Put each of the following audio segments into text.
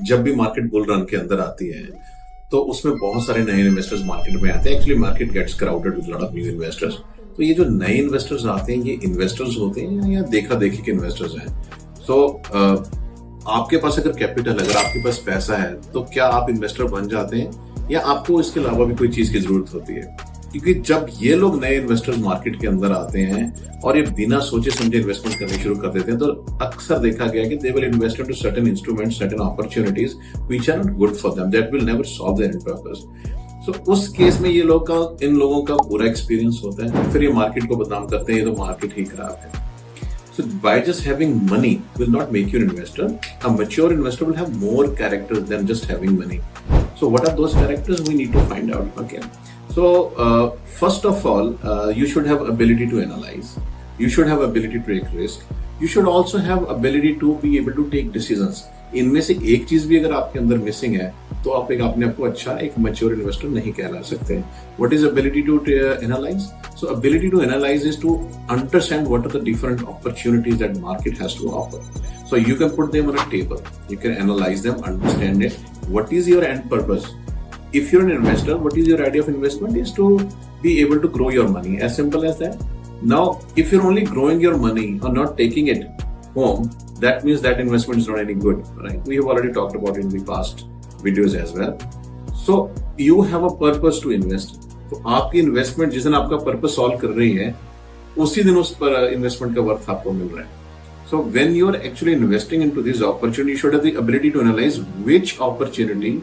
जब भी market bull run के अंदर आती है तो उसमें बहुत सारे नए इन्वेस्टर्स मार्केट में आते हैं। Actually market gets crowded with lot of new investors. तो ये जो नए इन्वेस्टर्स आते हैं ये इन्वेस्टर्स होते हैं या देखा देखी के इन्वेस्टर्स हैं। सो आपके पास अगर कैपिटल, अगर आपके पास पैसा है तो क्या आप इन्वेस्टर बन जाते हैं या आपको इसके अलावा भी कोई चीज की जरूरत होती है? क्योंकि जब ये लोग नए इन्वेस्टर्स मार्केट के अंदर आते हैं और ये बिना सोचे समझे इन्वेस्टमेंट करने शुरू कर देते हैं, तो अक्सर देखा गया कि they will invest into certain instruments, certain opportunities which are not good for them, that will never solve their purpose. So उस केस में ये लोग का, इन लोगों का बुरा एक्सपीरियंस होता है, फिर ये मार्केट को बदनाम करते हैं, ये तो मार्केट ही खराब है। So by just having money will not make you an investor. A mature investor will have more characters than just having money. So what are those characters? We need to find out. Okay. So first of all, you should have ability to analyze. You should have ability to take risk. You should also have ability to be able to take decisions. इनमें से एक चीज भी अगर आपके अंदर missing है तो आप एक अपने आप को अच्छा एक मैच्योर इन्वेस्टर नहीं कहला सकते। What is ability to analyse? So ability to analyse is to understand what are the different opportunities that market has to offer. So you can put them on a table, you can analyse them, understand it, what is your end purpose. If you're an investor, what is your idea of investment? Is to be able to grow your money. As simple as that. Now, if you're only growing your money or not taking it home, that means that investment is not any good, right? We have already talked about it in the past videos as well. So, you have a purpose to invest. तो आपकी investment जिस दिन आपका purpose solve कर रही है उसी दिन उस पर इन्वेस्टमेंट का वर्थ आपको मिल रहा है। So, when you are actually investing into this opportunity, you should have the ability to analyze which opportunity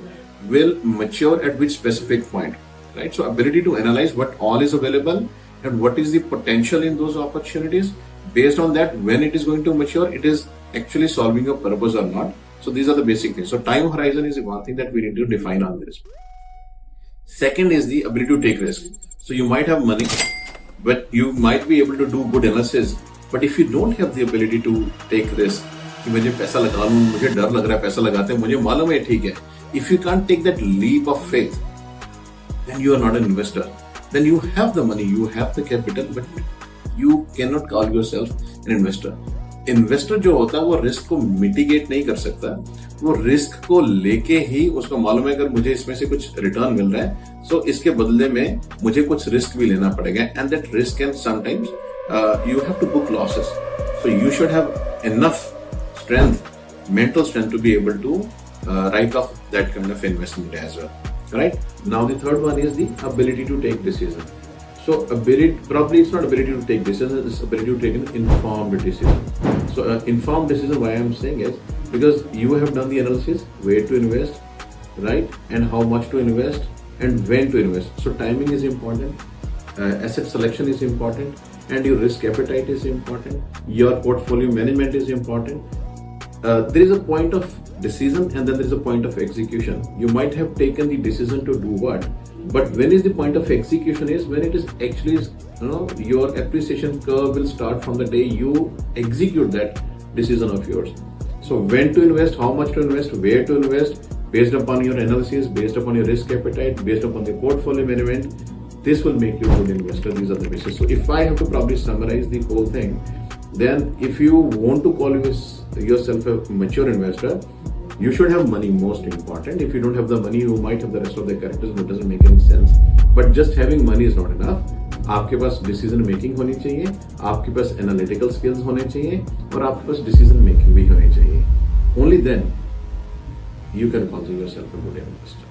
will mature at which specific point, right? So ability to analyze what all is available and what is the potential in those opportunities. Based on that, when it is going to mature, it is actually solving a purpose or not. So these are the basic things. So time horizon is one thing that we need to define on this. Second is the ability to take risk. So you might have money, but you might be able to do good analysis. But if you don't have the ability to take risk, कि मुझे पैसा लगा लूं, मुझे डर लग रहा है पैसा लगाते हैं, मुझे मालूम है ठीक है, if you can't take that leap of faith, then you are not an investor. Then you have the money, you have the capital, but you cannot call yourself an investor. Investor जो होता है वो risk को mitigate नहीं कर सकता, वो risk को लेके ही उसको मालूम है अगर मुझे इसमें से कुछ रिटर्न मिल रहा है सो इसके बदले में मुझे कुछ रिस्क भी लेना पड़ेगा, and that risk can sometimes you have to book losses. So you should have enough strength, mental strength to be able to write off that kind of investment as well. Right? Now the third one is the ability to take decision. So ability, probably it's not ability to take decision, it's ability to take an informed decision. So informed decision, why I'm saying is because you have done the analysis, where to invest, right? And how much to invest and when to invest. So timing is important, asset selection is important, and your risk appetite is important, your portfolio management is important. There is a point of decision and then there is a point of execution. You might have taken the decision to do what, but when is the point of execution is when it is actually, your appreciation curve will start from the day you execute that decision of yours. So when to invest, how much to invest, where to invest, based upon your analysis, based upon your risk appetite, based upon the portfolio management, this will make you a good investor. These are the bases. So if I have to probably summarize the whole thing, then if you want to call yourself a mature investor, you should have money most important. If you don't have the money, you might have the rest of the characters, but it doesn't make any sense. But just having money is not enough. आपके पास decision making होनी चाहिए, आपके पास analytical skills होने चाहिए और आपके पास decision making भी होनी चाहिए. Only then you can consider yourself a good investor.